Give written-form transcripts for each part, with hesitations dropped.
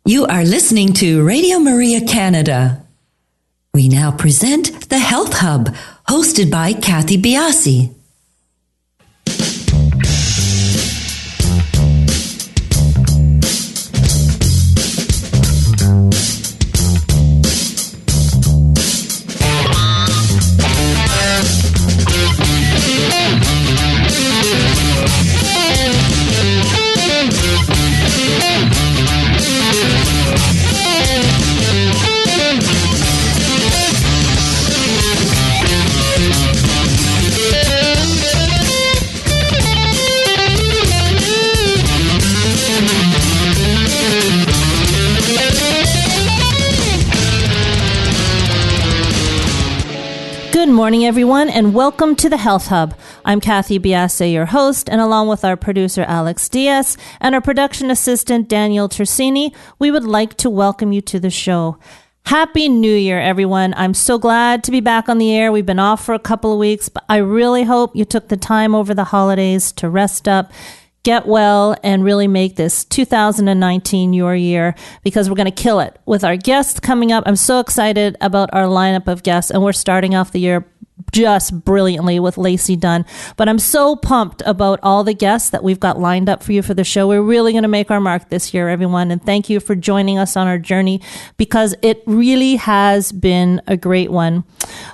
You are listening to Radio Maria Canada. We now present the Health Hub, hosted by Cathy Biase. Good morning, everyone, and welcome to the Health Hub. I'm Cathy Biase, your host, and along with our producer, Alex Diaz, and our production assistant, Daniel Tersini, we would like to welcome you to the show. Happy New Year, everyone. I'm so glad to be back on the air. We've been off for a couple of weeks, but I really hope you took the time over the holidays to rest up, get well, and really make this 2019 your year, because we're going to kill it with our guests coming up. I'm so excited about our lineup of guests, and we're starting off the year just brilliantly with Lacey Dunn. But I'm so pumped about all the guests that we've got lined up for you for the show. We're really going to make our mark this year, everyone. And thank you for joining us on our journey, because it really has been a great one.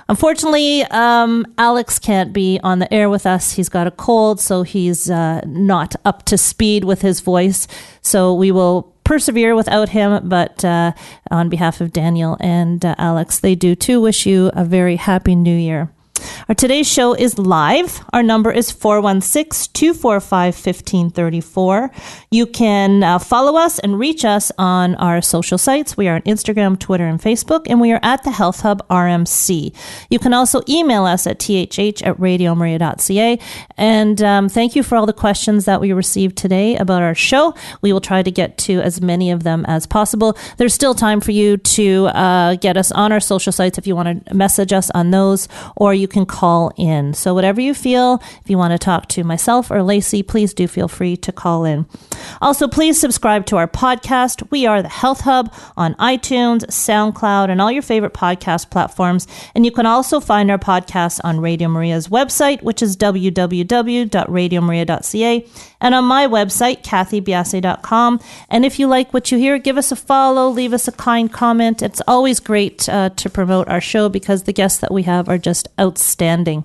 Unfortunately, Alex can't be on the air with us. He's got a cold, so he's not up to speed with his voice. So we will persevere without him, but on behalf of Daniel and Alex, they do too wish you a very happy New Year. Our today's show is live. Our number is 416-245-1534. You can follow us and reach us on our social sites. We are on Instagram, Twitter, and Facebook, and we are at the Health Hub RMC. You can also email us at thh@radiomaria.ca. And thank you for all the questions that we received today about our show. We will try to get to as many of them as possible. There's still time for you to get us on our social sites if you want to message us on those, or you can call in. So whatever you feel, if you want to talk to myself or Lacey, please do feel free to call in. Also, please subscribe to our podcast. We are the Health Hub on iTunes, SoundCloud, and all your favorite podcast platforms. And you can also find our podcast on Radio Maria's website, which is www.radiomaria.ca, and on my website, cathybiase.com. And if you like what you hear, give us a follow, leave us a kind comment. It's always great to promote our show, because the guests that we have are just outstanding.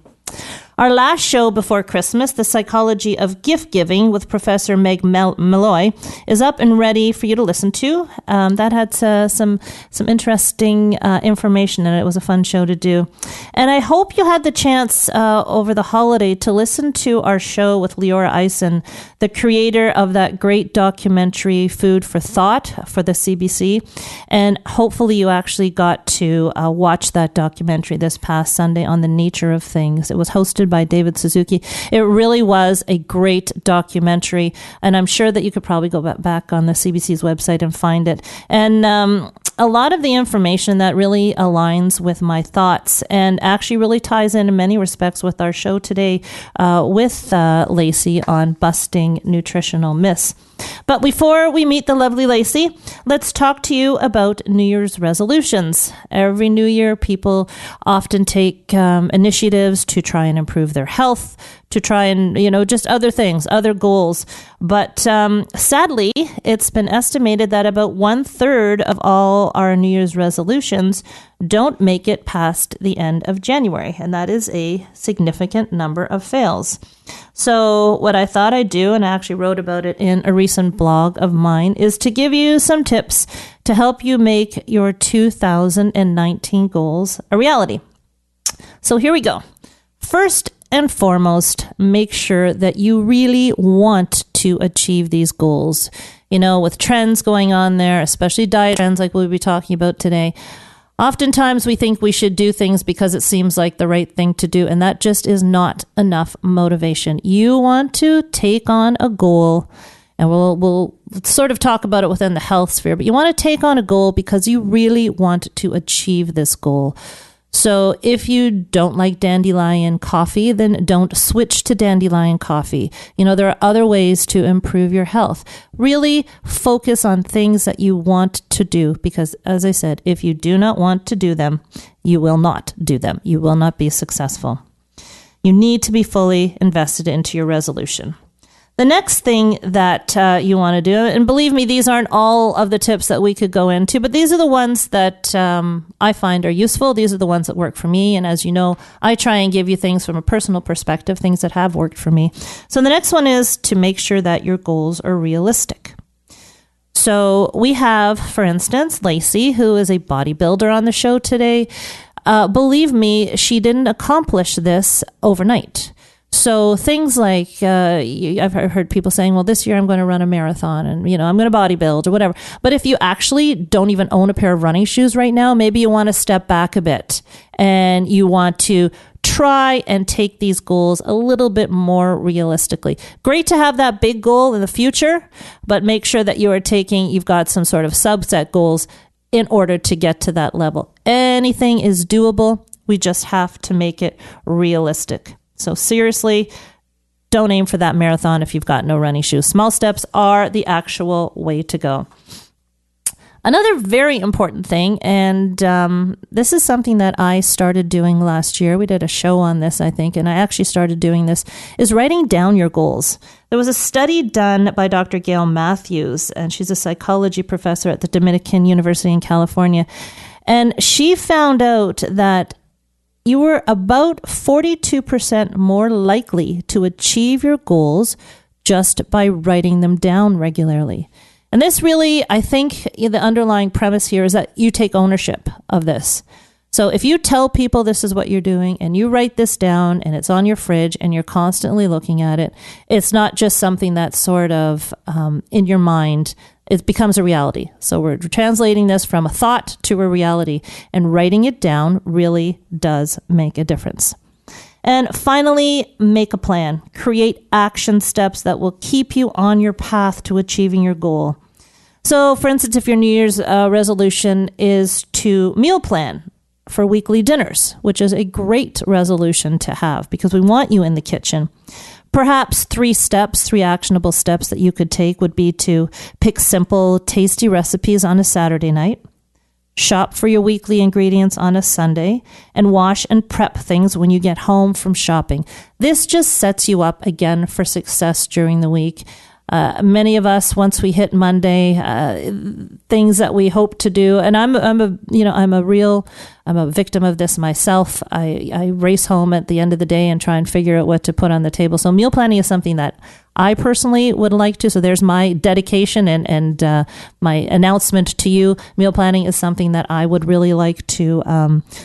Our last show before Christmas, The Psychology of Gift Giving with Professor Meg Malloy, is up and ready for you to listen to. That had some interesting information, and it was a fun show to do. And I hope you had the chance over the holiday to listen to our show with Leora Eisen, the creator of that great documentary Food for Thought for the CBC. And hopefully you actually got to watch that documentary this past Sunday on the nature of things. It was hosted by David Suzuki. It really was a great documentary, and I'm sure that you could probably go back on the CBC's website and find it. And a lot of the information that really aligns with my thoughts, and actually really ties in many respects with our show today with Lacey on busting nutritional myths. But before we meet the lovely Lacey, let's talk to you about New Year's resolutions. Every New Year, people often take initiatives to try and improve their health, to try and, just other things, other goals. But sadly, it's been estimated that about 1/3 of all our New Year's resolutions don't make it past the end of January. And that is a significant number of fails. So what I thought I'd do, and I actually wrote about it in a recent blog of mine, is to give you some tips to help you make your 2019 goals a reality. So here we go. First and foremost, make sure that you really want to achieve these goals. With trends going on there, especially diet trends like we'll be talking about today, oftentimes we think we should do things because it seems like the right thing to do, and that just is not enough motivation. You want to take on a goal, and we'll sort of talk about it within the health sphere, but you want to take on a goal because you really want to achieve this goal. So if you don't like dandelion coffee, then don't switch to dandelion coffee. There are other ways to improve your health. Really focus on things that you want to do, because as I said, if you do not want to do them, you will not do them. You will not be successful. You need to be fully invested into your resolution. The next thing that you want to do, and believe me, these aren't all of the tips that we could go into, but these are the ones that I find are useful. These are the ones that work for me. And as you know, I try and give you things from a personal perspective, things that have worked for me. So the next one is to make sure that your goals are realistic. So we have, for instance, Lacey, who is a bodybuilder on the show today. Believe me, she didn't accomplish this overnight. So things like, I've heard people saying, well, this year I'm going to run a marathon and, I'm going to bodybuild or whatever. But if you actually don't even own a pair of running shoes right now, maybe you want to step back a bit and you want to try and take these goals a little bit more realistically. Great to have that big goal in the future, but make sure that you've got some sort of subset goals in order to get to that level. Anything is doable. We just have to make it realistic. So seriously, don't aim for that marathon if you've got no running shoes. Small steps are the actual way to go. Another very important thing, and this is something that I started doing last year. We did a show on this, I think, and I actually started doing this, is writing down your goals. There was a study done by Dr. Gail Matthews, and she's a psychology professor at the Dominican University in California. And she found out that you were about 42% more likely to achieve your goals just by writing them down regularly. And this really, I think the underlying premise here is that you take ownership of this. So if you tell people this is what you're doing and you write this down and it's on your fridge and you're constantly looking at it, it's not just something that's sort of in your mind. It becomes a reality. So we're translating this from a thought to a reality, and writing it down really does make a difference. And finally, make a plan. Create action steps that will keep you on your path to achieving your goal. So for instance, if your New Year's resolution is to meal plan for weekly dinners, which is a great resolution to have because we want you in the kitchen. Perhaps 3 actionable steps that you could take would be to pick simple, tasty recipes on a Saturday night, shop for your weekly ingredients on a Sunday, and wash and prep things when you get home from shopping. This just sets you up again for success during the week. Many of us, once we hit Monday, things that we hope to do, and I'm a victim of this myself. I race home at the end of the day and try and figure out what to put on the table. So meal planning is something that I personally would like to. So there's my dedication and my announcement to you. Meal planning is something that I would really like to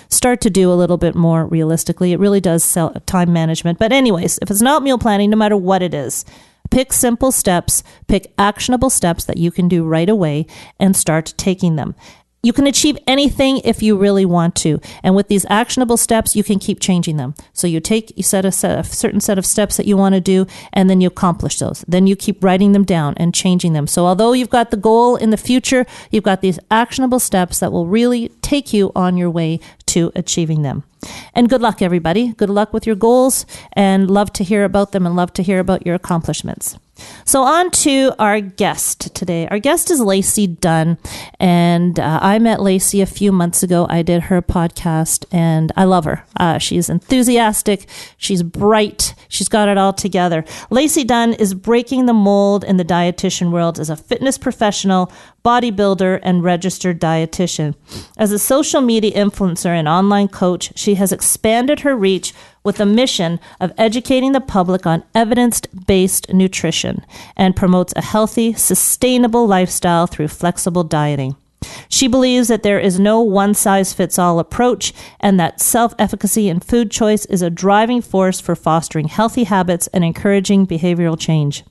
start to do a little bit more realistically. It really does sell time management. But anyways, if it's not meal planning, no matter what it is, pick simple steps, pick actionable steps that you can do right away and start taking them. You can achieve anything if you really want to. And with these actionable steps, you can keep changing them. So you set a certain set of steps that you want to do, and then you accomplish those. Then you keep writing them down and changing them. So although you've got the goal in the future, you've got these actionable steps that will really take you on your way to achieving them. And good luck, everybody. Good luck with your goals, and love to hear about them and love to hear about your accomplishments. So on to our guest today. Our guest is Lacey Dunn, and I met Lacey a few months ago. I did her podcast, and I love her. She's enthusiastic. She's bright. She's got it all together. Lacey Dunn is breaking the mold in the dietitian world as a fitness professional, bodybuilder, and registered dietitian. As a social media influencer and online coach, she has expanded her reach with a mission of educating the public on evidence-based nutrition and promotes a healthy, sustainable lifestyle through flexible dieting. She believes that there is no one-size-fits-all approach and that self-efficacy in food choice is a driving force for fostering healthy habits and encouraging behavioral change.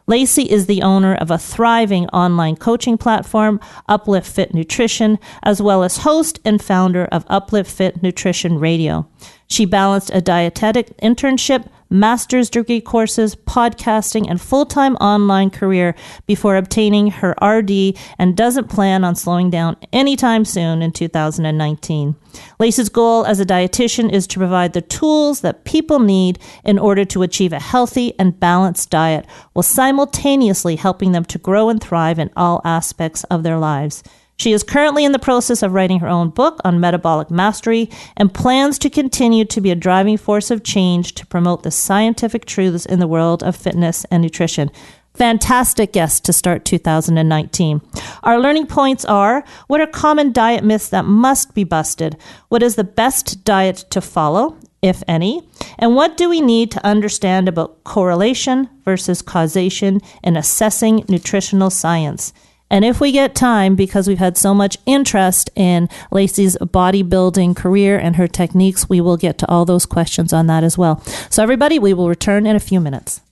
Lacey is the owner of a thriving online coaching platform, Uplift Fit Nutrition, as well as host and founder of Uplift Fit Nutrition Radio. She balanced a dietetic internship, master's degree courses, podcasting, and full-time online career before obtaining her RD and doesn't plan on slowing down anytime soon in 2019. Lacey's goal as a dietitian is to provide the tools that people need in order to achieve a healthy and balanced diet while simultaneously helping them to grow and thrive in all aspects of their lives. She is currently in the process of writing her own book on metabolic mastery and plans to continue to be a driving force of change to promote the scientific truths in the world of fitness and nutrition. Fantastic guest to start 2019. Our learning points are: what are common diet myths that must be busted? What is the best diet to follow, if any? And what do we need to understand about correlation versus causation in assessing nutritional science? And if we get time, because we've had so much interest in Lacey's bodybuilding career and her techniques, we will get to all those questions on that as well. So everybody, we will return in a few minutes.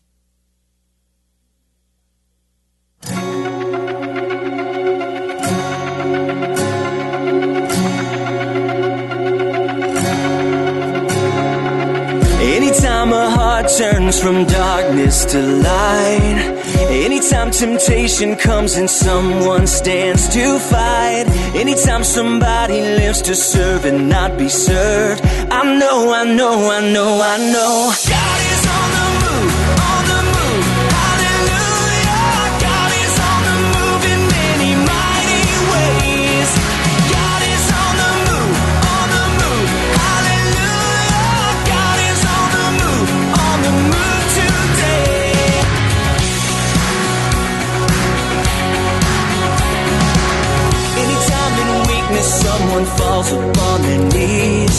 Anytime a heart turns from darkness to light, anytime temptation comes and someone stands to fight, anytime somebody lives to serve and not be served, I know God is on the move, hallelujah. God is on the move in many mighty ways. God is on the move, hallelujah. God is on the move today. Anytime in weakness someone falls upon their knees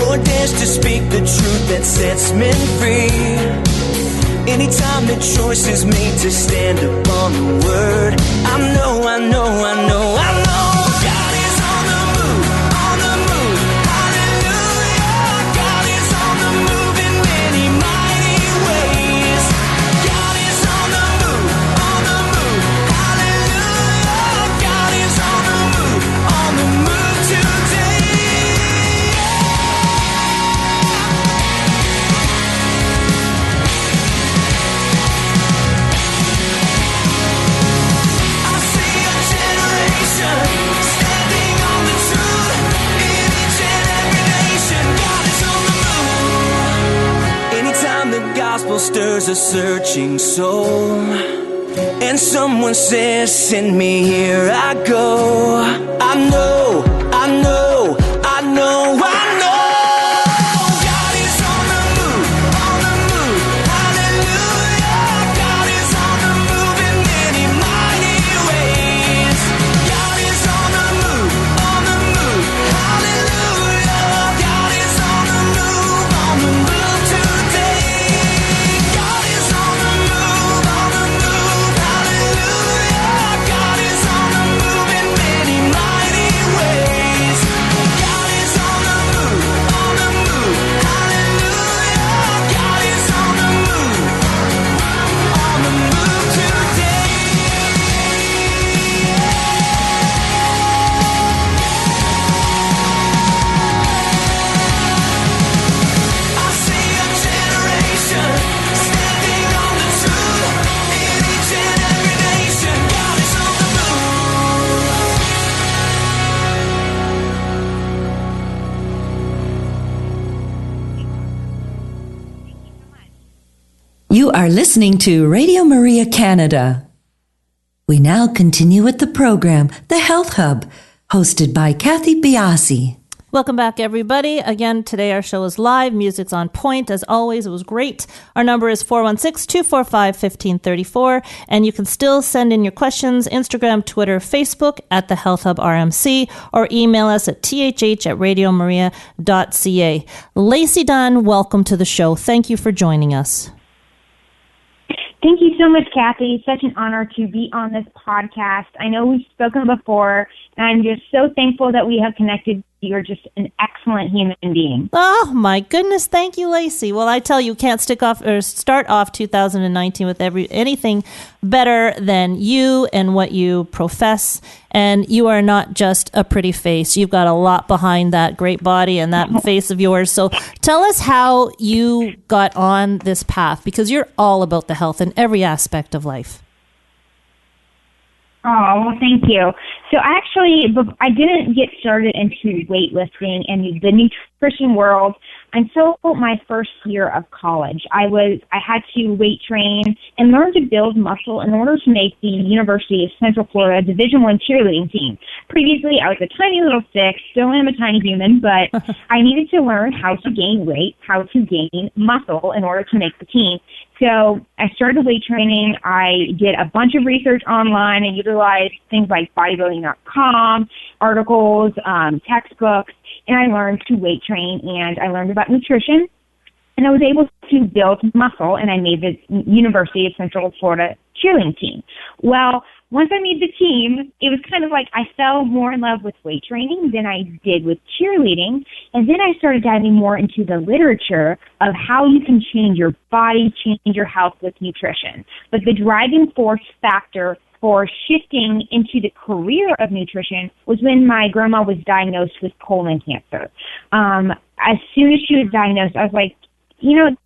or dares to speak the truth that sets men free, anytime the choice is made to stand upon the word, I know God is on the move, hallelujah. God is on the move in many mighty ways. God is on the move, hallelujah. God is on the move today. I see a generation standing on the truth in each and every nation. God is on the move. Anytime the gospel stirs a searching soul and someone says, send me, here I go, I know God is on the move, hallelujah. God is on the move in many mighty ways. God is on the move, hallelujah. God is on the move today. God is on the move, hallelujah. God is on the move in many mighty ways. God is on the move, hallelujah. God is on the move today. I see a generation standing on the truth in each and every nation. God is on the You are listening to Radio Maria Canada. We now continue with the program, The Health Hub, hosted by Cathy Biase. Welcome back, everybody. Again, today our show is live. Music's on point. As always, it was great. Our number is 416-245-1534, and you can still send in your questions, Instagram, Twitter, Facebook, at the Health Hub RMC, or email us at thh@radiomaria.ca. Lacey Dunn, welcome to the show. Thank you for joining us. Thank you so much, Cathy. It's such an honor to be on this podcast. I know we've spoken before, and I'm just so thankful that we have connected You're just an excellent human being. Oh my goodness, thank you, Lacey. Well, I tell you, can't start off 2019 with anything better than you and what you profess. And you are not just a pretty face. You've got a lot behind that great body and that face of yours. So tell us how you got on this path, because you're all about the health in every aspect of life. Oh, well, thank you. So I didn't get started into weightlifting and the nutrition world until my first year of college. I had to weight train and learn to build muscle in order to make the University of Central Florida Division I cheerleading team. Previously, I was a tiny little stick, still am a tiny human, but I needed to learn how to gain weight, how to gain muscle in order to make the team. So I started weight training. I did a bunch of research online and utilized things like bodybuilding.com, articles, textbooks, and I learned to weight train, and I learned about nutrition, and I was able to build muscle, and I made the University of Central Florida cheerleading team. Well, once I made the team, it was kind of like I fell more in love with weight training than I did with cheerleading, and then I started diving more into the literature of how you can change your body, change your health with nutrition. But the driving force factor for shifting into the career of nutrition was when my grandma was diagnosed with colon cancer. As soon as she was diagnosed, I was like,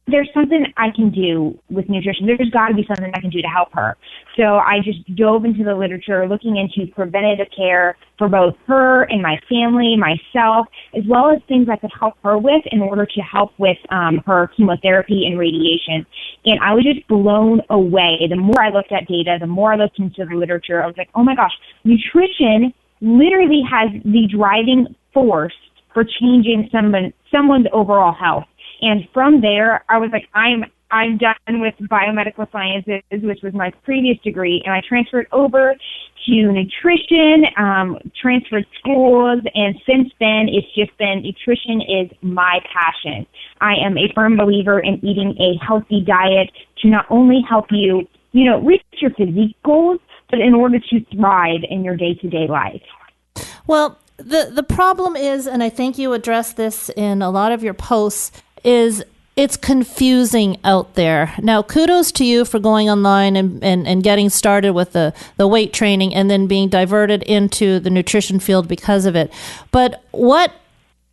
there's something I can do with nutrition. There's got to be something I can do to help her. So I just dove into the literature, looking into preventative care for both her and my family, myself, as well as things I could help her with in order to help with her chemotherapy and radiation. And I was just blown away. The more I looked at data, the more I looked into the literature, I was like, oh my gosh, nutrition literally has the driving force for changing someone's overall health. And from there, I was like, I'm done with biomedical sciences, which was my previous degree, and I transferred over to nutrition, transferred schools, and since then, it's just been nutrition is my passion. I am a firm believer in eating a healthy diet to not only help you, reach your physique goals, but in order to thrive in your day-to-day life. Well, the problem is, and I think you address this in a lot of your posts, is it's confusing out there. Now, kudos to you for going online and getting started with the weight training and then being diverted into the nutrition field because of it. But what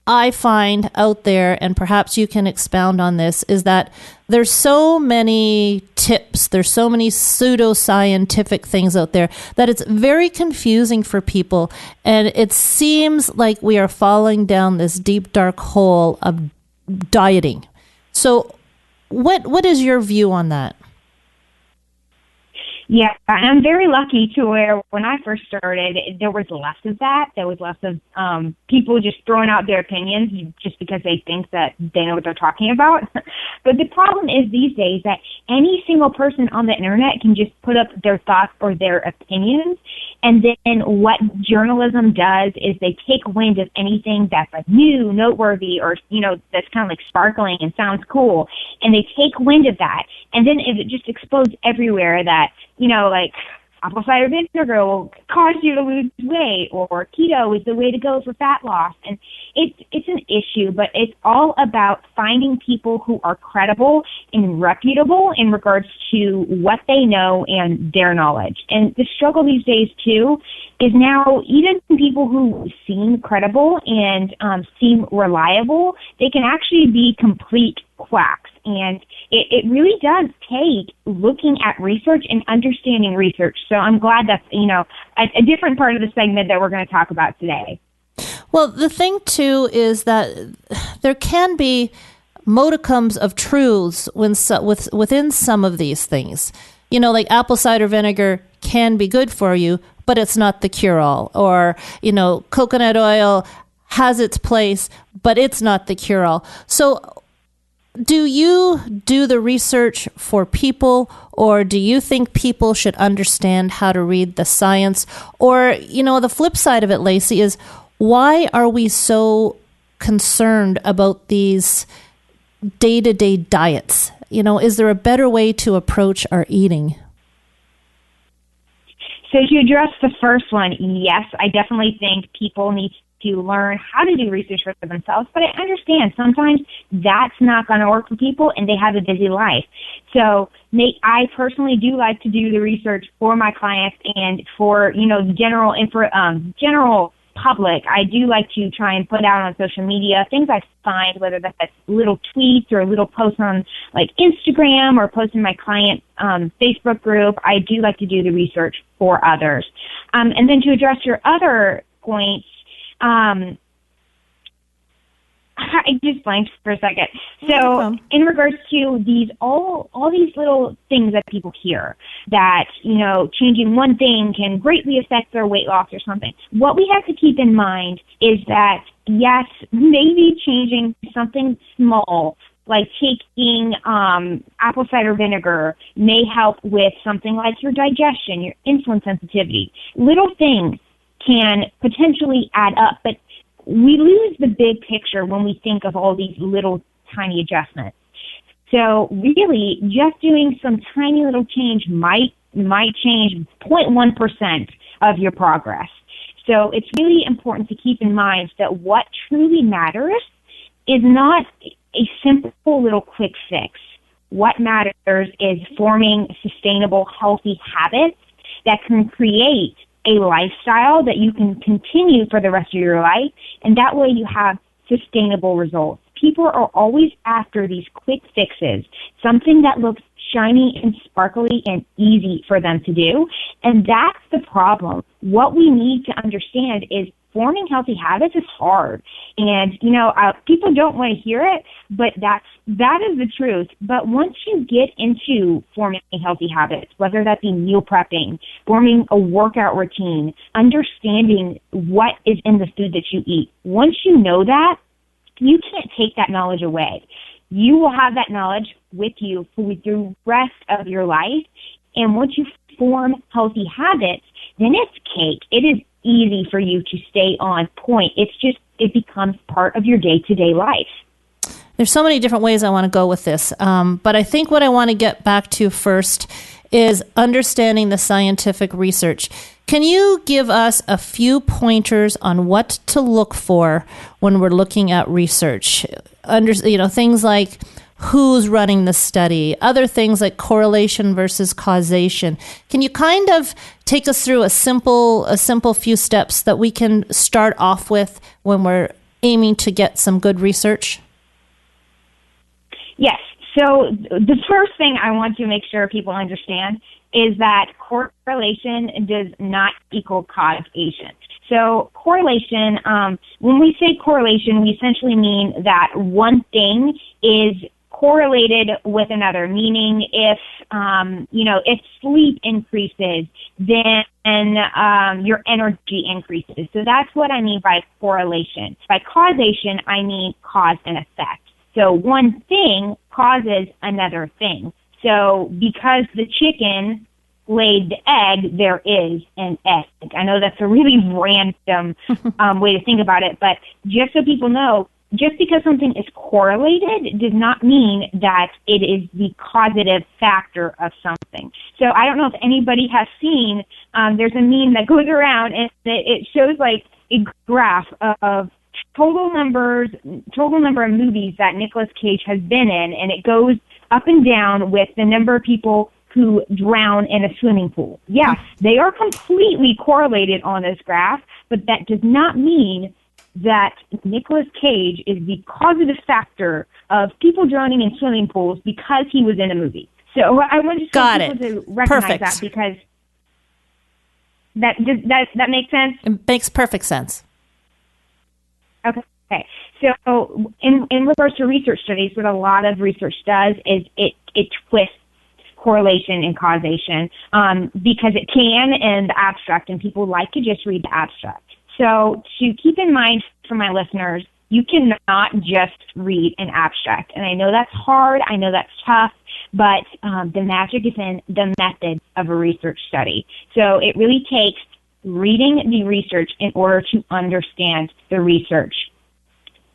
I find out there, and perhaps you can expound on this, is that there's so many tips, there's so many pseudoscientific things out there that it's very confusing for people. And it seems like we are falling down this deep, dark hole of dieting. So what is your view on that? Yeah, I'm very lucky to where when I first started, there was less of that. There was less of people just throwing out their opinions just because they think that they know what they're talking about. But the problem is these days that any single person on the internet can just put up their thoughts or their opinions. And then what journalism does is they take wind of anything that's like new, noteworthy, or, that's kind of like sparkling and sounds cool. And they take wind of that. And then it just explodes everywhere that, like apple cider vinegar will cause you to lose weight, or keto is the way to go for fat loss. And it's an issue, but it's all about finding people who are credible and reputable in regards to what they know and their knowledge. And the struggle these days, too, is now even people who seem credible and seem reliable, they can actually be complete quacks. And it really does take looking at research and understanding research. So I'm glad that's, a different part of the segment that we're going to talk about today. Well, the thing, too, is that there can be modicums of truths within some of these things. Like apple cider vinegar can be good for you, but it's not the cure-all. Or, coconut oil has its place, but it's not the cure-all. So do you do the research for people, or do you think people should understand how to read the science? Or, the flip side of it, Lacey, is why are we so concerned about these day-to-day diets? Is there a better way to approach our eating? So to address the first one, yes, I definitely think people need to learn how to do research for themselves, but I understand sometimes that's not going to work for people and they have a busy life. So I personally do like to do the research for my clients and for, general public. I do like to try and put out on social media things I find, whether that's little tweets or little posts on like Instagram or posts in my client Facebook group. I do like to do the research for others. And then to address your other points, I just blanked for a second. So in regards to these, all these little things that people hear that, changing one thing can greatly affect their weight loss or something. What we have to keep in mind is that, yes, maybe changing something small, like taking apple cider vinegar, may help with something like your digestion, your insulin sensitivity. Little things can potentially add up, but we lose the big picture when we think of all these little tiny adjustments. So really, just doing some tiny little change might change 0.1% of your progress. So it's really important to keep in mind that what truly matters is not a simple little quick fix. What matters is forming sustainable, healthy habits that can create a lifestyle that you can continue for the rest of your life, and that way you have sustainable results. People are always after these quick fixes, something that looks shiny and sparkly and easy for them to do, and that's the problem. What we need to understand is forming healthy habits is hard, and people don't want to hear it, but that is the truth. But once you get into forming healthy habits, whether that be meal prepping, forming a workout routine, understanding what is in the food that you eat, once you know that, you can't take that knowledge away. You will have that knowledge with you for the rest of your life, and once you form healthy habits, then it's cake. It is easy for you to stay on point. It becomes part of your day-to-day life. There's so many different ways I want to go with this, but I think what I want to get back to first is understanding the scientific research. Can you give us a few pointers on what to look for when we're looking at research? Things like who's running the study, other things like correlation versus causation. Can you kind of take us through a simple few steps that we can start off with when we're aiming to get some good research? Yes. So the first thing I want to make sure people understand is that correlation does not equal causation. So correlation, when we say correlation, we essentially mean that one thing is correlated with another, meaning if sleep increases, then your energy increases. So that's what I mean by correlation. By causation, I mean cause and effect. So one thing causes another thing. So because the chicken laid the egg, there is an egg. I know that's a really random way to think about it, but just so people know, just because something is correlated does not mean that it is the causative factor of something. So I don't know if anybody has seen, there's a meme that goes around and it shows like a graph of total number of movies that Nicolas Cage has been in, and it goes up and down with the number of people who drown in a swimming pool. Yes, they are completely correlated on this graph, but that does not mean that Nicolas Cage is the causative factor of people drowning in swimming pools because he was in a movie. So I want people to recognize that, because that makes sense? It makes perfect sense. Okay. So in regards to research studies, what a lot of research does is it twists correlation and causation because it can in the abstract, and people like to just read the abstract. So to keep in mind for my listeners, you cannot just read an abstract. And I know that's hard. I know that's tough. But the magic is in the method of a research study. So it really takes reading the research in order to understand the research.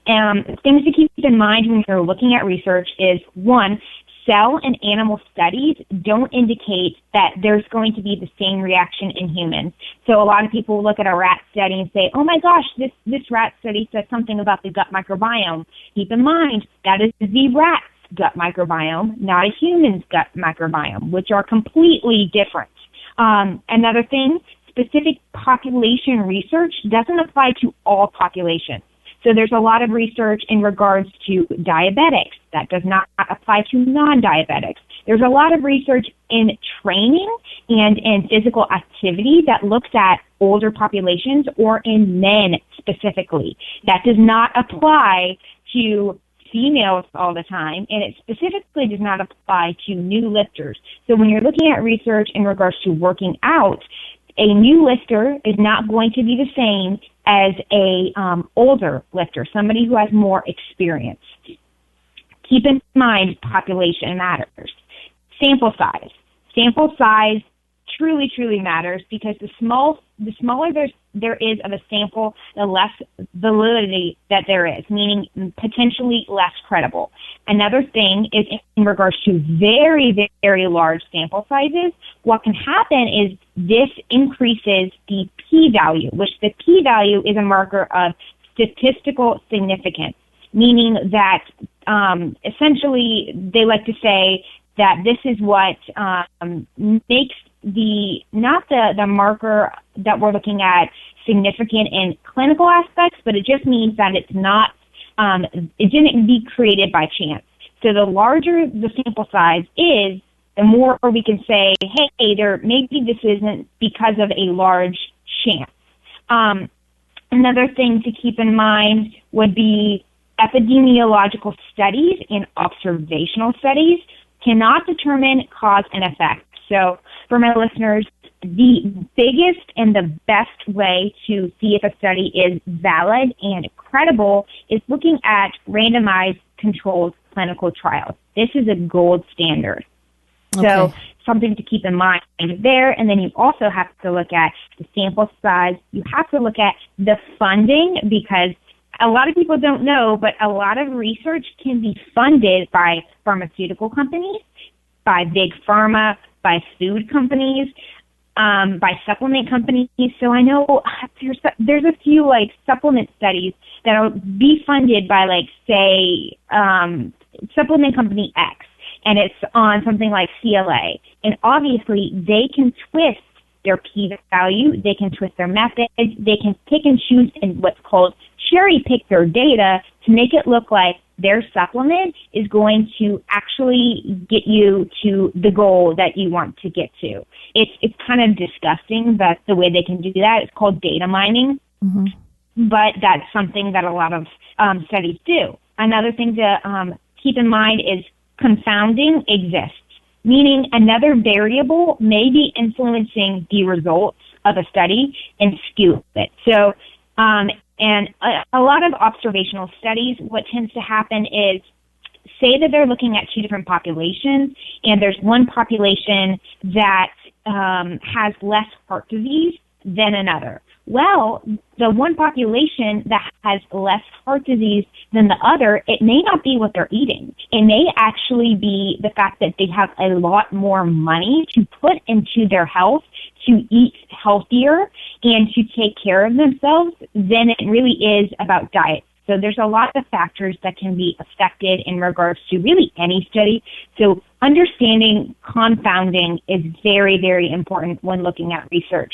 Things to keep in mind when you're looking at research is, one, cell and animal studies don't indicate that there's going to be the same reaction in humans. So a lot of people look at a rat study and say, oh my gosh, this rat study says something about the gut microbiome. Keep in mind, that is the rat's gut microbiome, not a human's gut microbiome, which are completely different. Another thing, specific population research doesn't apply to all populations. So there's a lot of research in regards to diabetics. That does not apply to non-diabetics. There's a lot of research in training and in physical activity that looks at older populations or in men specifically. That does not apply to females all the time, and it specifically does not apply to new lifters. So when you're looking at research in regards to working out, a new lifter is not going to be the same as a older lifter, somebody who has more experience. Keep in mind, population matters. Sample size. Sample size truly, truly matters because the smaller there is of a sample, the less validity that there is, meaning potentially less credible. Another thing is in regards to very, very large sample sizes, what can happen is this increases the p-value, which the p-value is a marker of statistical significance, meaning that essentially they like to say that this is what makes not the marker that we're looking at significant in clinical aspects, but it just means that it's not, it didn't be created by chance. So the larger the sample size is, the more we can say, hey, maybe this isn't because of a large chance. Another thing to keep in mind would be epidemiological studies and observational studies cannot determine cause and effect. So for my listeners, the biggest and the best way to see if a study is valid and credible is looking at randomized controlled clinical trials. This is a gold standard. Okay. So something to keep in mind there. And then you also have to look at the sample size. You have to look at the funding because a lot of people don't know, but a lot of research can be funded by pharmaceutical companies, by big pharma, by food companies, by supplement companies. So I know there's a few like supplement studies that will be funded by say supplement company X, and it's on something like CLA. And obviously they can twist their p-value, they can twist their methods, they can pick and choose in what's called cherry pick their data to make it look like their supplement is going to actually get you to the goal that you want to get to. It's kind of disgusting that the way they can do that. It's called data mining, but that's something that a lot of studies do. Another thing to keep in mind is confounding exists, meaning another variable may be influencing the results of a study and skew it. So, and a lot of observational studies, what tends to happen is, say that they're looking at two different populations, and there's one population that has less heart disease than another. Well, the one population that has less heart disease than the other, it may not be what they're eating. It may actually be the fact that they have a lot more money to put into their health, to eat healthier, and to take care of themselves than it really is about diet. So there's a lot of factors that can be affected in regards to really any study. So understanding confounding is very, very important when looking at research.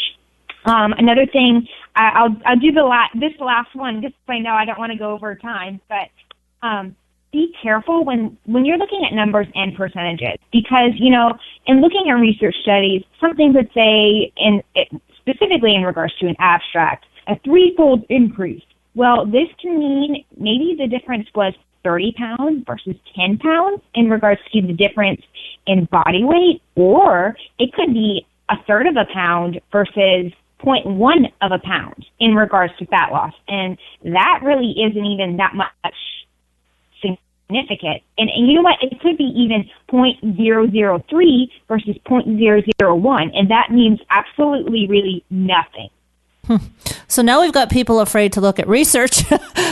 Another thing, I'll do this last one, just so I know I don't want to go over time, but be careful when you're looking at numbers and percentages, because, in looking at research studies, some things would say, specifically in regards to an abstract, a threefold increase. Well, this can mean maybe the difference was 30 pounds versus 10 pounds in regards to the difference in body weight, or it could be a third of a pound versus 0.1 of a pound in regards to fat loss. And that really isn't even that much significant. And you know what? It could be even 0.003 versus 0.001. And that means absolutely really nothing. So now we've got people afraid to look at research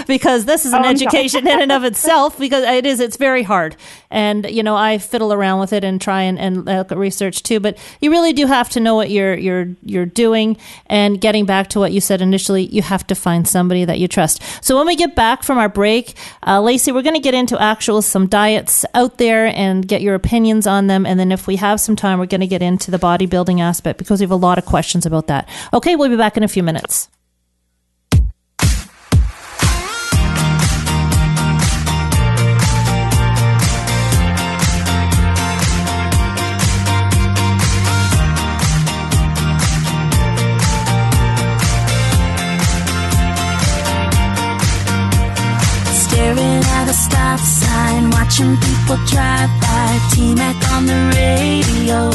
because this is an education in and of itself, because it's very hard. And, I fiddle around with it and try and look at research too, but you really do have to know what you're doing. And getting back to what you said initially, you have to find somebody that you trust. So when we get back from our break, Lacey, we're going to get into some diets out there and get your opinions on them. And then if we have some time, we're going to get into the bodybuilding aspect because we have a lot of questions about that. Okay, we'll be back in a few minutes. Staring at a stop sign, watching people drive by, T-Mac on the radio.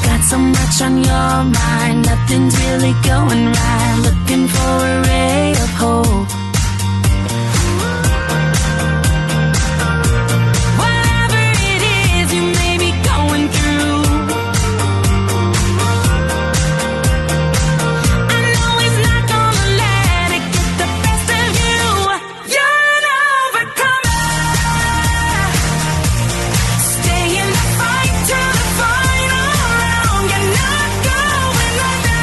Got so much on your mind, nothing's really going right, looking for a ray of hope. Whatever it is you may be going through, I know he's not gonna let it get the best of you. You're an overcomer. Stay in the fight till the final round. You're not going under,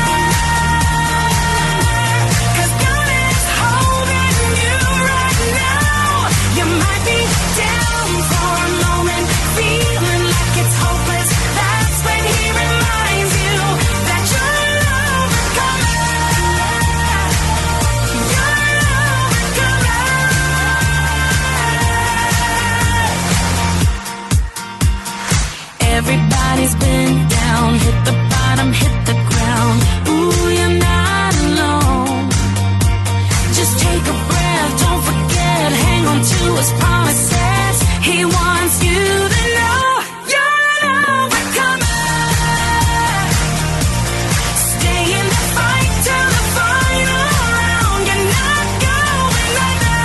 'cause God is holding you right now. You might be down for a moment, feeling like it's hopeless. That's when he reminds you that you're an overcomer. You're an overcomer. Everybody's been down, hit the bottom, hit the ground. Ooh, you're not alone. Just take a breath, don't forget, hang on to his promises. He wants you to know you're an overcomer. Stay in the fight till the final round. You're not going under,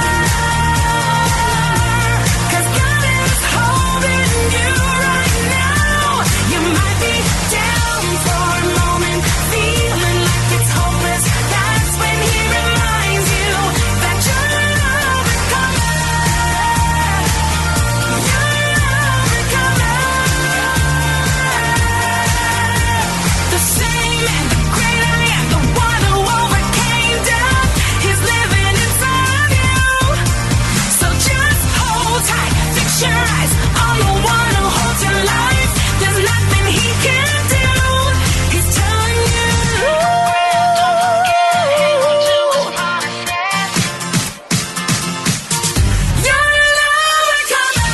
'cause God is holding you right now. You might be down for a moment, feeling like it's hopeless. That's when he reminds you that you're an overcomer. You're an overcomer. The same and the great I am, the one who overcame death, he's living inside you. So just hold tight, fix your eyes on the one who holds your life. There's nothing he can do. He's telling you, you're an overcomer.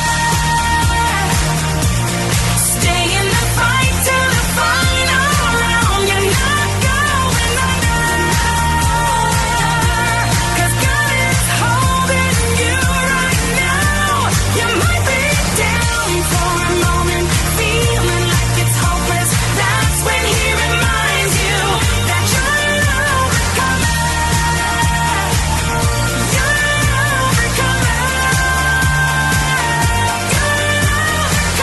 Stay in the fight till the final round. You're not going under, 'cause God is holding you right now. You might be down for a moment, feeling like it's hopeless. That's when he reminds you that you're an overcomer. You're an overcomer. You're an overcomer.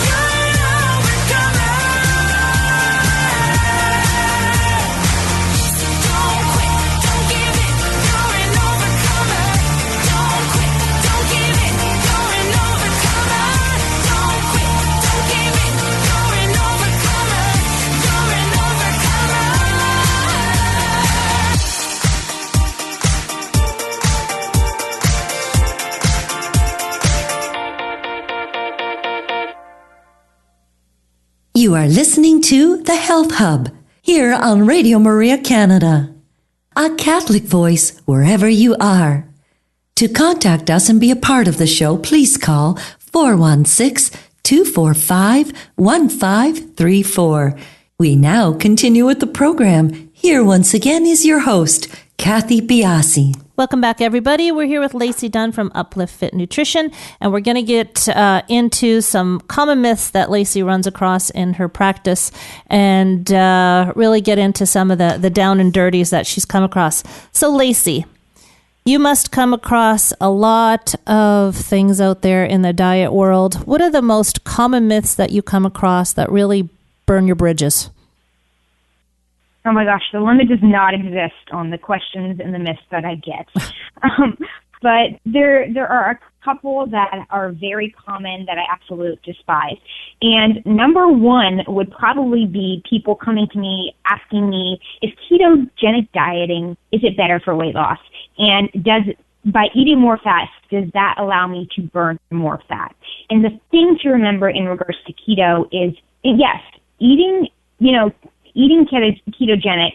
You're an overcomer. Don't quit, don't give in, you're an overcomer. Don't quit, don't give in, you're an overcomer. Don't quit, don't give in, you're an overcomer. You're an overcomer. You are listening to The Health Hub here on Radio Maria Canada, a Catholic voice wherever you are. To contact us and be a part of the show, please call 416-245-1534. We now continue with the program. Here once again is your host, Cathy Biase. Welcome back, everybody. We're here with Lacey Dunn from Uplift Fit Nutrition, and we're going to get into some common myths that Lacey runs across in her practice and really get into some of the down and dirties that she's come across. So, Lacey, you must come across a lot of things out there in the diet world. What are the most common myths that you come across that really burn your bridges? Oh my gosh, the limit does not exist on the questions and the myths that I get. But there are a couple that are very common that I absolutely despise. And number one would probably be people coming to me asking me, is ketogenic dieting, is it better for weight loss? And by eating more fat, does that allow me to burn more fat? And the thing to remember in regards to keto is, yes, eating ketogenic,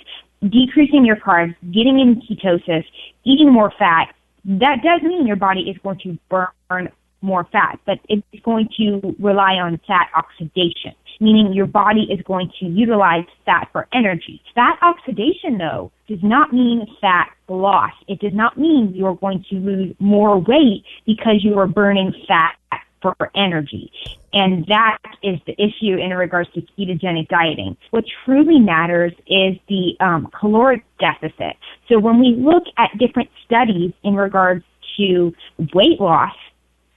decreasing your carbs, getting in ketosis, eating more fat, that does mean your body is going to burn more fat, but it's going to rely on fat oxidation, meaning your body is going to utilize fat for energy. Fat oxidation, though, does not mean fat loss. It does not mean you're going to lose more weight because you are burning fat for energy. And that is the issue in regards to ketogenic dieting. What truly matters is the caloric deficit. So when we look at different studies in regards to weight loss,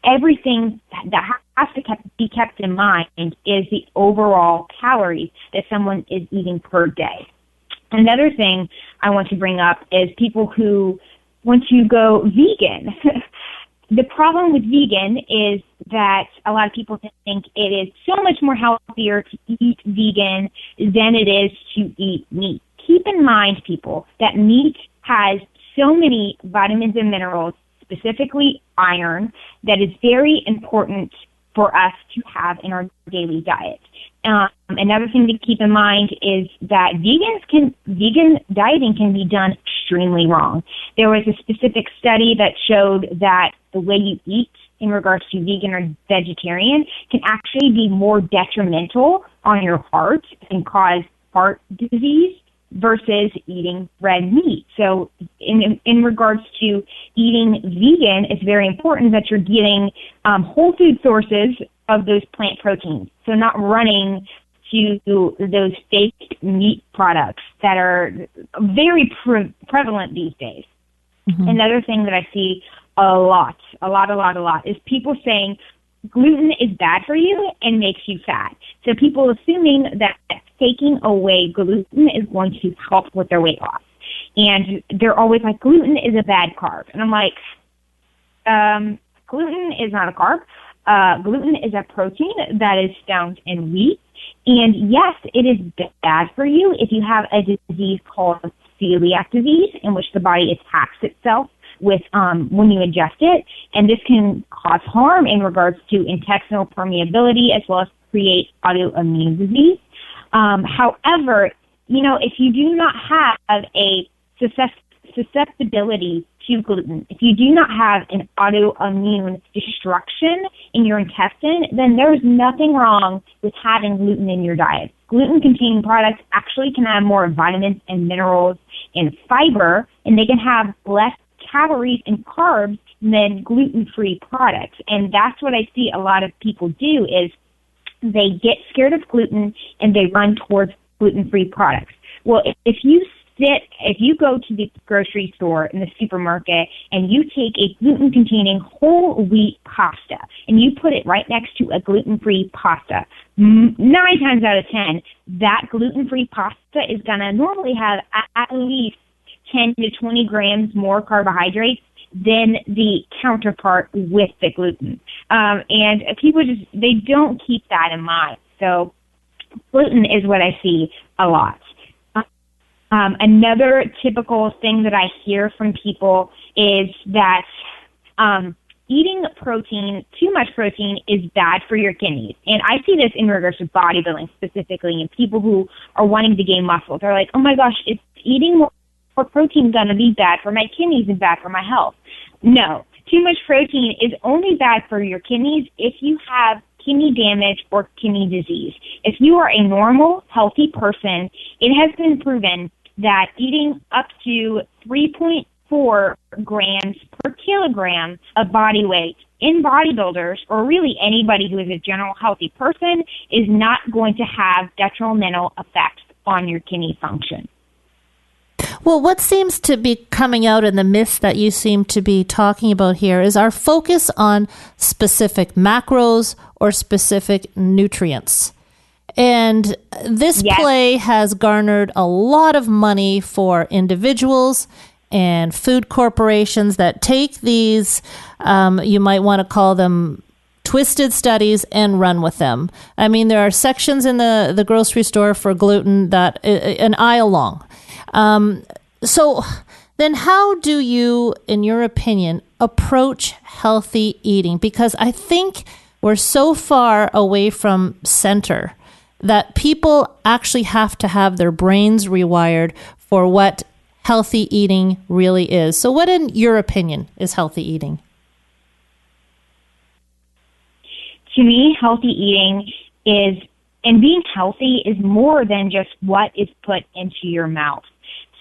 everything that has to be kept in mind is the overall calories that someone is eating per day. Another thing I want to bring up is people who want to go vegan. The problem with vegan is that a lot of people think it is so much more healthier to eat vegan than it is to eat meat. Keep in mind, people, that meat has so many vitamins and minerals, specifically iron, that is very important for us to have in our daily diet. Another thing to keep in mind is that vegan dieting can be done extremely wrong. There was a specific study that showed that the way you eat in regards to vegan or vegetarian can actually be more detrimental on your heart and cause heart disease versus eating red meat. So in regards to eating vegan, it's very important that you're getting whole food sources of those plant proteins. So not running to those fake meat products that are very prevalent these days. Mm-hmm. Another thing that I see a lot is people saying gluten is bad for you and makes you fat. So people assuming that taking away gluten is going to help with their weight loss. And they're always like, gluten is a bad carb. And I'm like, gluten is not a carb. Gluten is a protein that is found in wheat. And yes, it is bad for you if you have a disease called celiac disease, in which the body attacks itself with when you ingest it, and this can cause harm in regards to intestinal permeability as well as create autoimmune disease. However, if you do not have a susceptibility to gluten, if you do not have an autoimmune destruction in your intestine, then there's nothing wrong with having gluten in your diet. Gluten-containing products actually can have more vitamins and minerals and fiber, and they can have less calories and carbs than gluten-free products. And that's what I see a lot of people do is they get scared of gluten and they run towards gluten-free products. Well, if you go to the grocery store in the supermarket and you take a gluten-containing whole wheat pasta and you put it right next to a gluten-free pasta, 9 times out of 10, that gluten-free pasta is going to normally have at least 10 to 20 grams more carbohydrates than the counterpart with the gluten. And people they don't keep that in mind. So gluten is what I see a lot. Another typical thing that I hear from people is that eating protein, too much protein, is bad for your kidneys. And I see this in regards to bodybuilding specifically, and people who are wanting to gain muscle. They're like, oh my gosh, is eating more protein going to be bad for my kidneys and bad for my health? No. Too much protein is only bad for your kidneys if you have kidney damage or kidney disease. If you are a normal, healthy person, it has been proven that eating up to 3.4 grams per kilogram of body weight in bodybuilders, or really anybody who is a general healthy person, is not going to have detrimental effects on your kidney function. Well, what seems to be coming out in the myths that you seem to be talking about here is our focus on specific macros or specific nutrients. And this Yes. play has garnered a lot of money for individuals and food corporations that take these, you might want to call them twisted studies, and run with them. I mean, there are sections in the grocery store for gluten that an aisle long. So then how do you, in your opinion, approach healthy eating? Because I think we're so far away from center that people actually have to have their brains rewired for what healthy eating really is. So what, in your opinion, is healthy eating? To me, healthy eating is, and being healthy is more than just what is put into your mouth.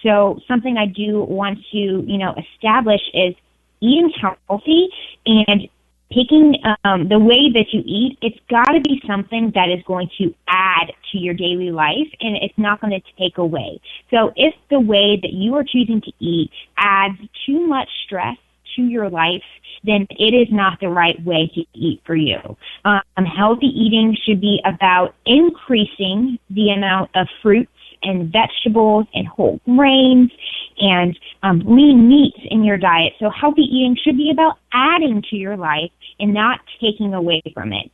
So something I do want to, establish is eating healthy and picking the way that you eat. It's got to be something that is going to add to your daily life, and it's not going to take away. So if the way that you are choosing to eat adds too much stress to your life, then it is not the right way to eat for you. Healthy eating should be about increasing the amount of fruits and vegetables and whole grains and lean meats in your diet. So healthy eating should be about adding to your life and not taking away from it.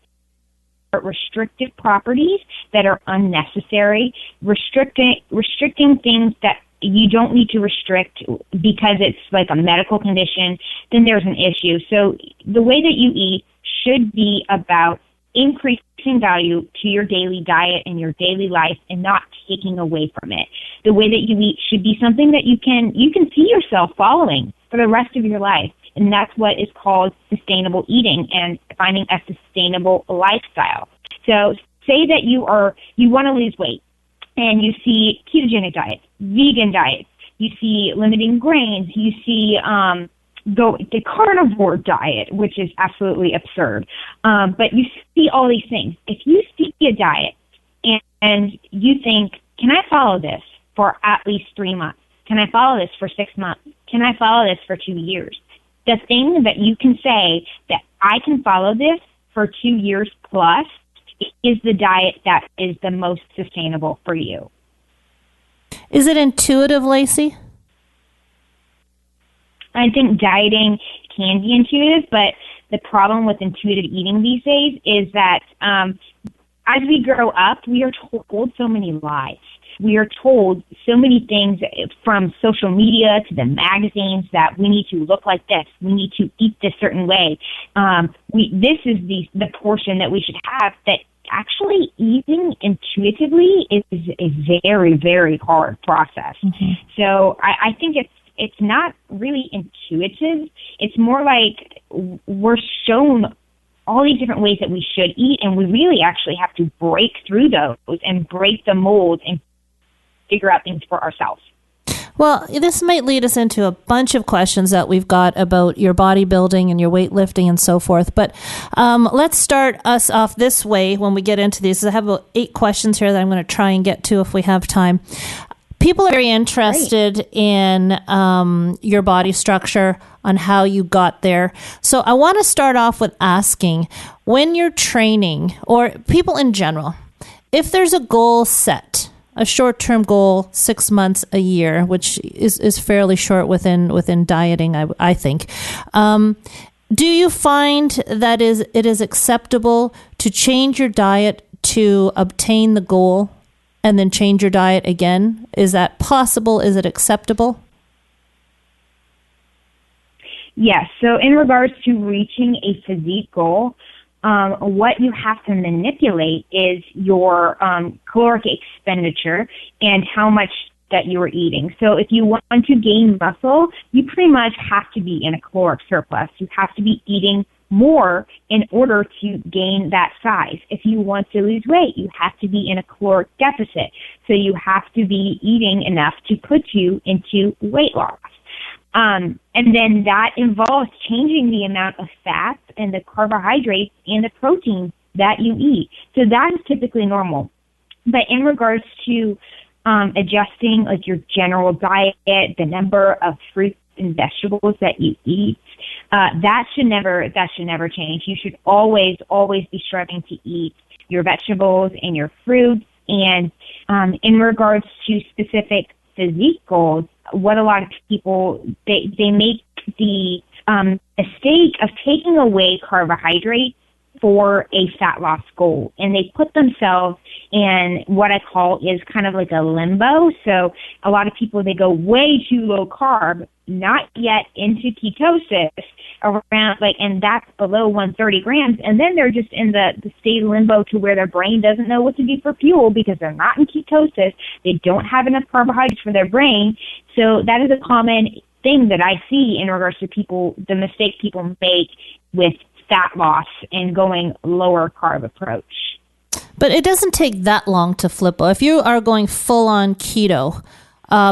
Restrictive properties that are unnecessary, restricting things that you don't need to restrict because it's like a medical condition, then there's an issue. So the way that you eat should be about increasing value to your daily diet and your daily life and not taking away from it. The way that you eat should be something that you can see yourself following for the rest of your life. And that's what is called sustainable eating and finding a sustainable lifestyle. So say that you want to lose weight and you see ketogenic diets, vegan diets, you see limiting grains, you see the carnivore diet, which is absolutely absurd. But you see all these things. If you see a diet and you think, can I follow this for at least 3 months? Can I follow this for 6 months? Can I follow this for 2 years? The thing that you can say that I can follow this for 2 years plus is the diet that is the most sustainable for you. Is it intuitive, Lacey? I think dieting can be intuitive, but the problem with intuitive eating these days is that as we grow up, we are told so many lies. We are told so many things from social media to the magazines that we need to look like this. We need to eat this certain way. This is the portion that we should have, that actually eating intuitively is a very, very hard process. Mm-hmm. So I think it's not really intuitive. It's more like we're shown all these different ways that we should eat, and we really actually have to break through those and break the mold and figure out things for ourselves. Well, this might lead us into a bunch of questions that we've got about your bodybuilding and your weightlifting and so forth. But let's start us off this way when we get into these. I have about 8 questions here that I'm going to try and get to if we have time. People are very interested in your body structure, on how you got there. So I want to start off with asking, when you're training, or people in general, if there's a goal set, a short-term goal, 6 months, a year, which is fairly short within dieting, I think. Do you find that it is acceptable to change your diet to obtain the goal and then change your diet again? Is that possible? Is it acceptable? Yes. So in regards to reaching a physique goal, what you have to manipulate is your caloric expenditure and how much that you are eating. So if you want to gain muscle, you pretty much have to be in a caloric surplus. You have to be eating more in order to gain that size. If you want to lose weight, you have to be in a caloric deficit. So you have to be eating enough to put you into weight loss. And then that involves changing the amount of fats and the carbohydrates and the protein that you eat. So that is typically normal. But in regards to adjusting like your general diet, the number of fruits and vegetables that you eat, that should never change. You should always be striving to eat your vegetables and your fruits. And in regards to specific physique goals, what a lot of people, they make the mistake of taking away carbohydrates for a fat loss goal, and they put themselves in what I call is kind of like a limbo. So a lot of people, they go way too low carb, not yet into ketosis, around and that's below 130 grams, and then they're just in the state of limbo to where their brain doesn't know what to do for fuel because they're not in ketosis. They don't have enough carbohydrates for their brain. So that is a common thing that I see in regards to people, the mistake people make with fat loss and going lower carb approach. But it doesn't take that long to flip. If you are going full on keto,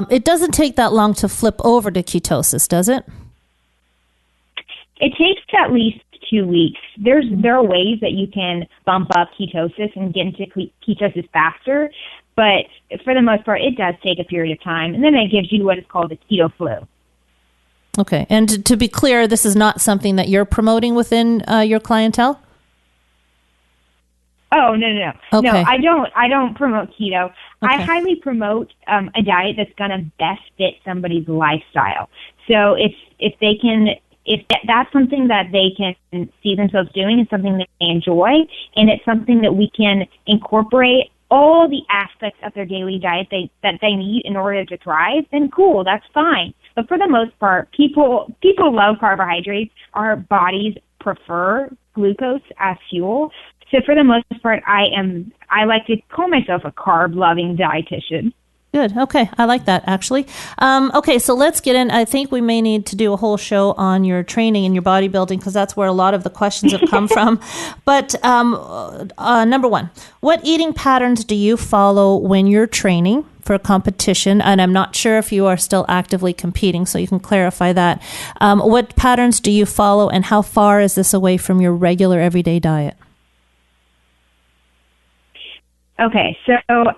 it doesn't take that long to flip over to ketosis, does it? It takes at least 2 weeks. There are ways that you can bump up ketosis and get into ketosis faster, but for the most part, it does take a period of time, and then it gives you what is called the keto flu. Okay. And to be clear, this is not something that you're promoting within your clientele? Oh, no. Okay. No, I don't promote keto. Okay. I highly promote a diet that's going to best fit somebody's lifestyle. So if that's something that they can see themselves doing, it's something that they enjoy, and it's something that we can incorporate all the aspects of their daily diet that they need in order to thrive, then cool, that's fine. But for the most part, people love carbohydrates. Our bodies prefer glucose as fuel. So for the most part, I like to call myself a carb-loving dietitian. Good. Okay. I like that, actually. Okay, so let's get in. I think we may need to do a whole show on your training and your bodybuilding because that's where a lot of the questions have come from. But number one, what eating patterns do you follow when you're training for a competition? And I'm not sure if you are still actively competing, so you can clarify that. What patterns do you follow, and how far is this away from your regular everyday diet? Okay, so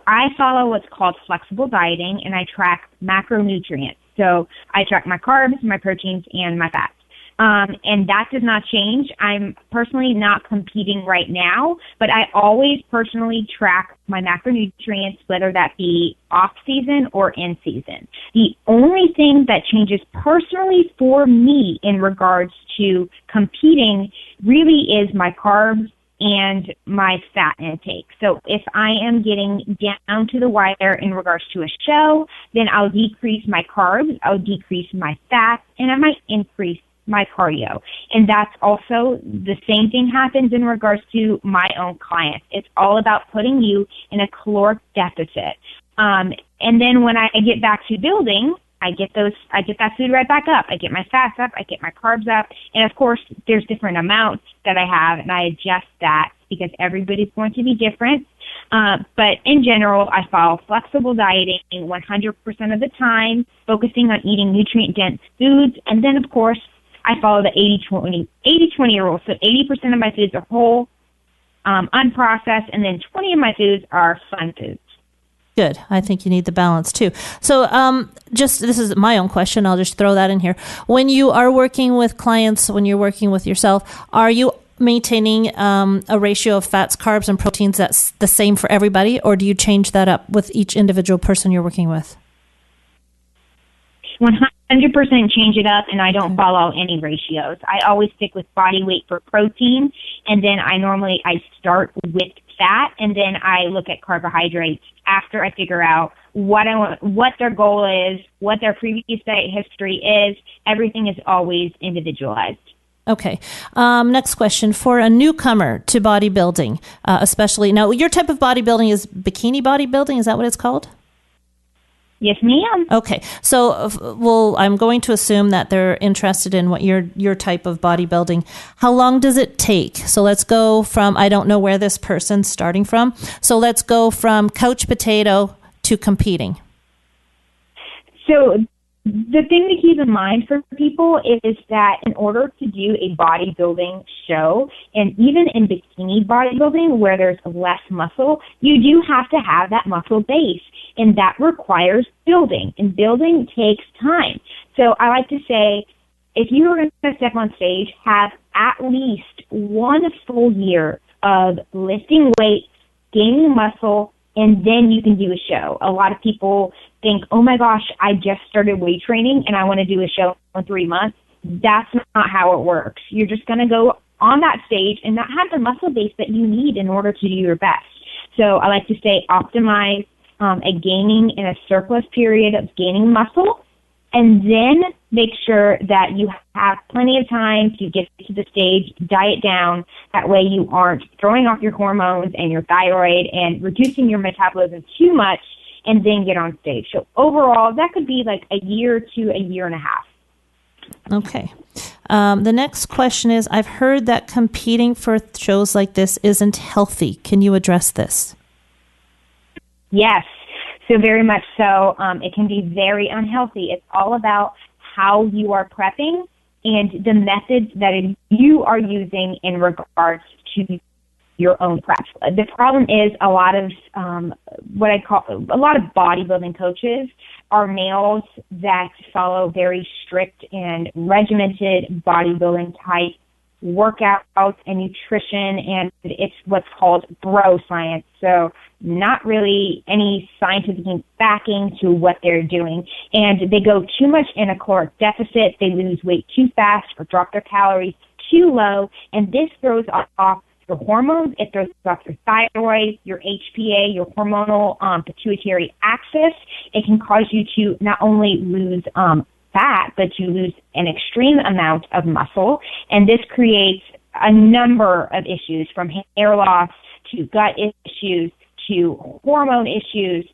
I follow what's called flexible dieting, and I track macronutrients. So I track my carbs, my proteins, and my fats. And that does not change. I'm personally not competing right now, but I always personally track my macronutrients, whether that be off-season or in-season. The only thing that changes personally for me in regards to competing really is my carbs and my fat intake. So if I am getting down to the wire in regards to a show, then I'll decrease my carbs, I'll decrease my fat, and I might increase my cardio. And that's also the same thing happens in regards to my own clients. It's all about putting you in a caloric deficit. And then when I get back to building, I get that food right back up. I get my fats up, I get my carbs up, and of course there's different amounts that I have, and I adjust that because everybody's going to be different. But in general, I follow flexible dieting 100% of the time, focusing on eating nutrient-dense foods, and then of course I follow the 80-20 rule. So 80% of my foods are whole, unprocessed, and then 20 of my foods are fun foods. Good. I think you need the balance too. So this is my own question. I'll just throw that in here. When you are working with clients, when you're working with yourself, are you maintaining a ratio of fats, carbs, and proteins that's the same for everybody, or do you change that up with each individual person you're working with? 100% change it up, and I don't follow any ratios. I always stick with body weight for protein, and then I start with fat, and then I look at carbohydrates after I figure out what their goal is, what their previous diet history is. Everything is always individualized. Okay. Next question. For a newcomer to bodybuilding, especially now, your type of bodybuilding is bikini bodybuilding. Is that what it's called? Yes, ma'am. Okay. So, I'm going to assume that they're interested in what your type of bodybuilding. How long does it take? So let's go from, I don't know where this person's starting from. So let's go from couch potato to competing. So the thing to keep in mind for people is that in order to do a bodybuilding show, and even in bikini bodybuilding where there's less muscle, you do have to have that muscle base, and that requires building, and building takes time. So I like to say, if you were going to step on stage, have at least 1 full year of lifting weights, gaining muscle, and then you can do a show. A lot of people think, oh my gosh, I just started weight training and I want to do a show in 3 months. That's not how it works. You're just going to go on that stage and not have the muscle base that you need in order to do your best. So I like to say optimize a gaining in a surplus period of gaining muscle, and then make sure that you have plenty of time to get to the stage, diet down. That way you aren't throwing off your hormones and your thyroid and reducing your metabolism too much and then get on stage. So overall, that could be like a year to a year and a half. Okay. The next question is, I've heard that competing for shows like this isn't healthy. Can you address this? Yes. So very much so. It can be very unhealthy. It's all about how you are prepping and the methods that you are using in regards to your own prep. The problem is a lot of bodybuilding coaches are males that follow very strict and regimented bodybuilding type workouts and nutrition, and it's what's called bro science. So not really any scientific backing to what they're doing. And they go too much in a caloric deficit, they lose weight too fast or drop their calories too low, and this throws off your hormones, it throws off your thyroid, your HPA, your hormonal pituitary axis. It can cause you to not only lose fat, but you lose an extreme amount of muscle, and this creates a number of issues, from hair loss to gut issues to hormone issues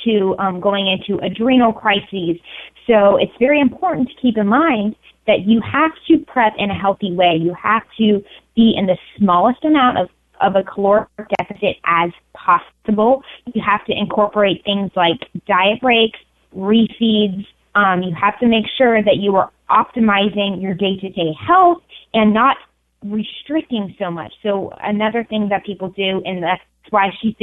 to going into adrenal crises. So it's very important to keep in mind that you have to prep in a healthy way. You have to be in the smallest amount of a caloric deficit as possible. You have to incorporate things like diet breaks, refeeds. You have to make sure that you are optimizing your day-to-day health and not restricting so much. So another thing that people do, and that's why she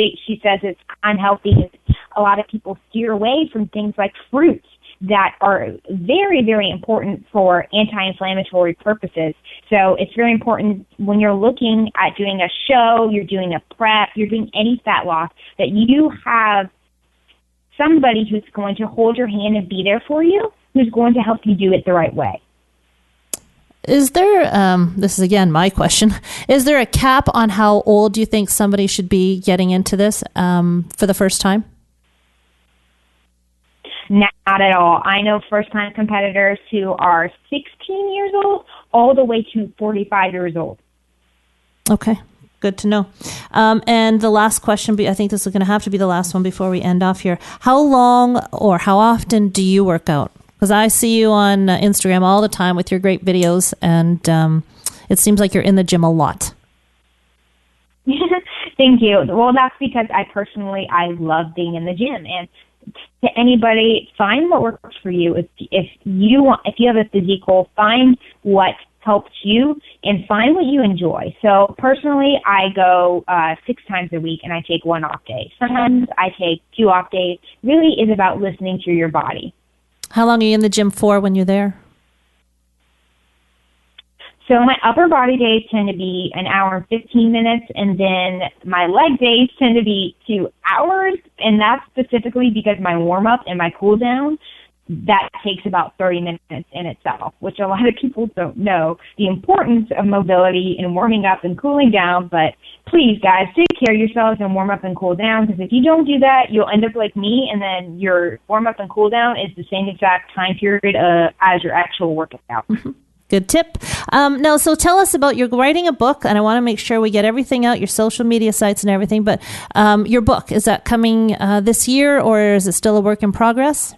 says it's unhealthy, is a lot of people steer away from things like fruits that are very, very important for anti-inflammatory purposes. So it's very important when you're looking at doing a show, you're doing a prep, you're doing any fat loss, that you have somebody who's going to hold your hand and be there for you, who's going to help you do it the right way. Is there, this is again my question, is there a cap on how old you think somebody should be getting into this for the first time? Not at all. I know first-time competitors who are 16 years old all the way to 45 years old. Okay, good to know. And the last question, I think this is going to have to be the last one before we end off here. How long or how often do you work out? Because I see you on Instagram all the time with your great videos, and it seems like you're in the gym a lot. Thank you. Well, that's because I love being in the gym. And to anybody, find what works for you. If you have a physique goal, find what helps you and find what you enjoy. So personally, I go 6 times a week and I take 1 off day. Sometimes I take 2 off days. Really is about listening to your body. How long are you in the gym for when you're there? So my upper body days tend to be 1 hour and 15 minutes, and then my leg days tend to be 2 hours, and that's specifically because my warm-up and my cool-down, that takes about 30 minutes in itself, which a lot of people don't know the importance of mobility and warming up and cooling down. But please, guys, take care of yourselves and warm up and cool down, because if you don't do that, you'll end up like me, and then your warm up and cool down is the same exact time period as your actual workout. Good tip. Now, so tell us about, you're writing a book, and I want to make sure we get everything out, your social media sites and everything, but your book, is that coming this year, or is it still a work in progress?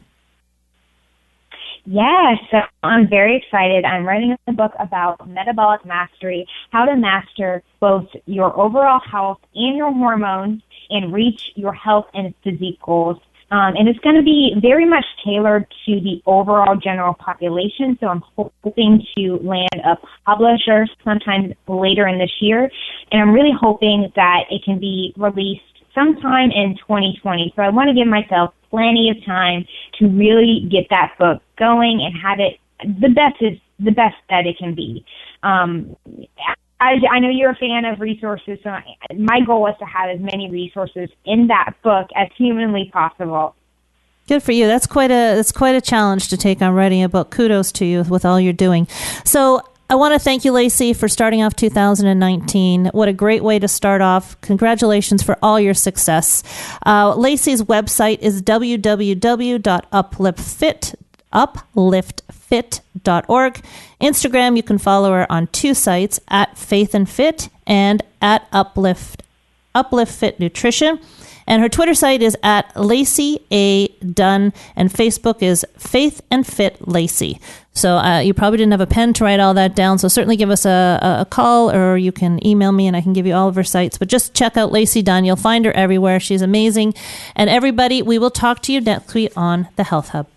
Yes, so I'm very excited. I'm writing a book about metabolic mastery, how to master both your overall health and your hormones and reach your health and physique goals. And it's going to be very much tailored to the overall general population. So I'm hoping to land a publisher sometime later in this year. And I'm really hoping that it can be released sometime in 2020. So I want to give myself plenty of time to really get that book going and have it the best that it can be. I know you're a fan of resources, so my goal is to have as many resources in that book as humanly possible. Good for you. That's quite a challenge to take on writing a book. Kudos to you with all you're doing. So I want to thank you, Lacey, for starting off 2019. What a great way to start off. Congratulations for all your success. Lacey's website is www.upliftfit.org. Instagram, you can follow her on 2 sites, at Faith and Fit and at Uplift Fit Nutrition. And her Twitter site is at Lacey A. Dunn, and Facebook is Faith and Fit Lacey. So you probably didn't have a pen to write all that down, so certainly give us a call, or you can email me and I can give you all of her sites. But just check out Lacey Dunn. You'll find her everywhere. She's amazing. And everybody, we will talk to you next week on The Health Hub.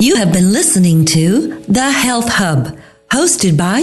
You have been listening to The Health Hub, hosted by